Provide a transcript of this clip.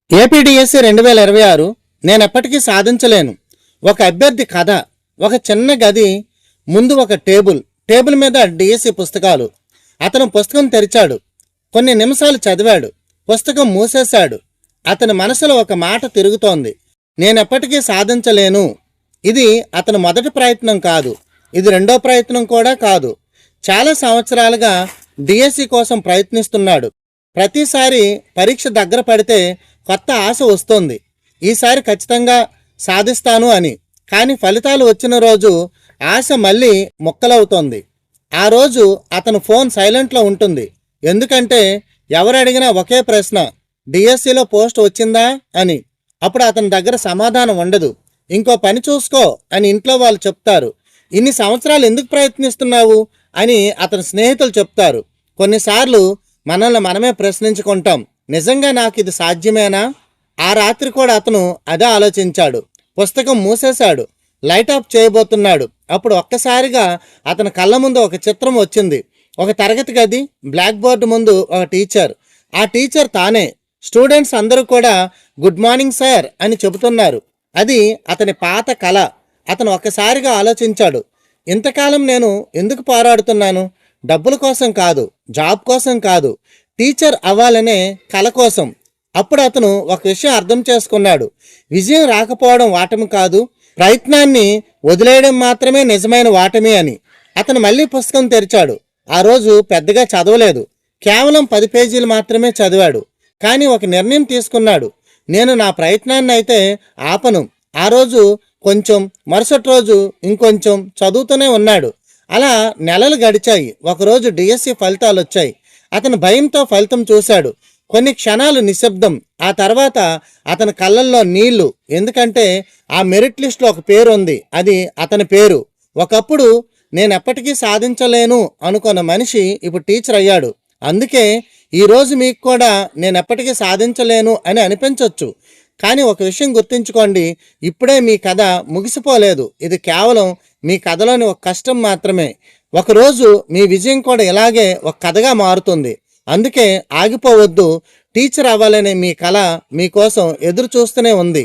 APDSC 2026 నేనెప్పటికీ సాధించలేను. ఒక అభ్యర్థి కథ. ఒక చిన్న గది ముందు ఒక టేబుల్ మీద డిఎస్సి పుస్తకాలు. అతను పుస్తకం తెరిచాడు. కొన్ని నిమిషాలు చదివాడు. పుస్తకం మూసేశాడు. అతని మనసులో ఒక మాట తిరుగుతోంది. నేనెప్పటికీ సాధించలేను. ఇది అతని మొదటి ప్రయత్నం కాదు. ఇది రెండో ప్రయత్నం కూడా కాదు. చాలా సంవత్సరాలుగా డిఎస్సి కోసం ప్రయత్నిస్తున్నాడు. ప్రతిసారి పరీక్ష దగ్గర పడితే కొత్త ఆశ వస్తుంది. ఈసారి ఖచ్చితంగా సాధిస్తాను అని. కానీ ఫలితాలు వచ్చిన రోజు ఆశ మళ్ళీ ముక్కలవుతోంది. ఆ రోజు అతను ఫోన్ సైలెంట్లో ఉంటుంది. ఎందుకంటే ఎవరు అడిగినా ఒకే ప్రశ్న, డిఎస్సిలో పోస్ట్ వచ్చిందా అని. అప్పుడు అతని దగ్గర సమాధానం ఉండదు. ఇంకో పని చూసుకో అని ఇంట్లో వాళ్ళు చెప్తారు. ఇన్ని సంవత్సరాలు ఎందుకు ప్రయత్నిస్తున్నావు అని అతని స్నేహితులు చెప్తారు. కొన్నిసార్లు మనల్ని మనమే ప్రశ్నించుకుంటాం, నిజంగా నాకు ఇది సాధ్యమేనా? ఆ రాత్రి కూడా అతను అదే ఆలోచించాడు. పుస్తకం మూసేశాడు. లైట్ ఆఫ్ చేయబోతున్నాడు. అప్పుడు ఒక్కసారిగా అతని కళ్ళ ముందు ఒక చిత్రం వచ్చింది. ఒక తరగతి గది, బ్లాక్ బోర్డు ముందు ఒక టీచర్. ఆ టీచర్ తానే. స్టూడెంట్స్ అందరూ కూడా గుడ్ మార్నింగ్ సార్ అని చెబుతున్నారు. అది అతని పాత కళ. అతను ఒక్కసారిగా ఆలోచించాడు, ఇంతకాలం నేను ఎందుకు పోరాడుతున్నాను? డబ్బుల కోసం కాదు, జాబ్ కోసం కాదు, టీచర్ అవ్వాలనే కళ కోసం. అప్పుడు అతను ఒక విషయం అర్థం చేసుకున్నాడు. విజయం రాకపోవడం వాటమి కాదు, ప్రయత్నాన్ని వదిలేయడం మాత్రమే నిజమైన వాటమి అని. అతను మళ్ళీ పుస్తకం తెరిచాడు. ఆ రోజు పెద్దగా చదవలేదు. కేవలం 10 పేజీలు మాత్రమే చదివాడు. కానీ ఒక నిర్ణయం తీసుకున్నాడు. నేను నా ప్రయత్నాన్ని అయితే ఆపను. ఆ రోజు కొంచెం, మరుసటి రోజు ఇంకొంచెం చదువుతూనే ఉన్నాడు. అలా నెలలు గడిచాయి. ఒకరోజు డిఎస్సి ఫలితాలు వచ్చాయి. అతను భయంతో ఫలితం చూశాడు. కొన్ని క్షణాలు నిశ్శబ్దం. ఆ తర్వాత అతని కళ్ళల్లో నీళ్లు. ఎందుకంటే ఆ మెరిట్ లిస్ట్లో ఒక పేరు ఉంది. అది అతని పేరు. ఒకప్పుడు నేను ఎప్పటికీ సాధించలేను అనుకున్న మనిషి ఇప్పుడు టీచర్ అయ్యాడు. అందుకే ఈరోజు మీకు కూడా నేను ఎప్పటికీ సాధించలేను అని అనిపించవచ్చు. కానీ ఒక విషయం గుర్తుంచుకోండి, ఇప్పుడే మీ కథ ముగిసిపోలేదు. ఇది కేవలం మీ కథలోని ఒక కష్టం మాత్రమే. ఒకరోజు మీ విజయం కూడా ఇలాగే ఒక కథగా మారుతుంది. అందుకే ఆగిపోవద్దు. టీచర్ అవ్వాలనే మీ కళ మీకోసం ఎదురు చూస్తూనే ఉంది.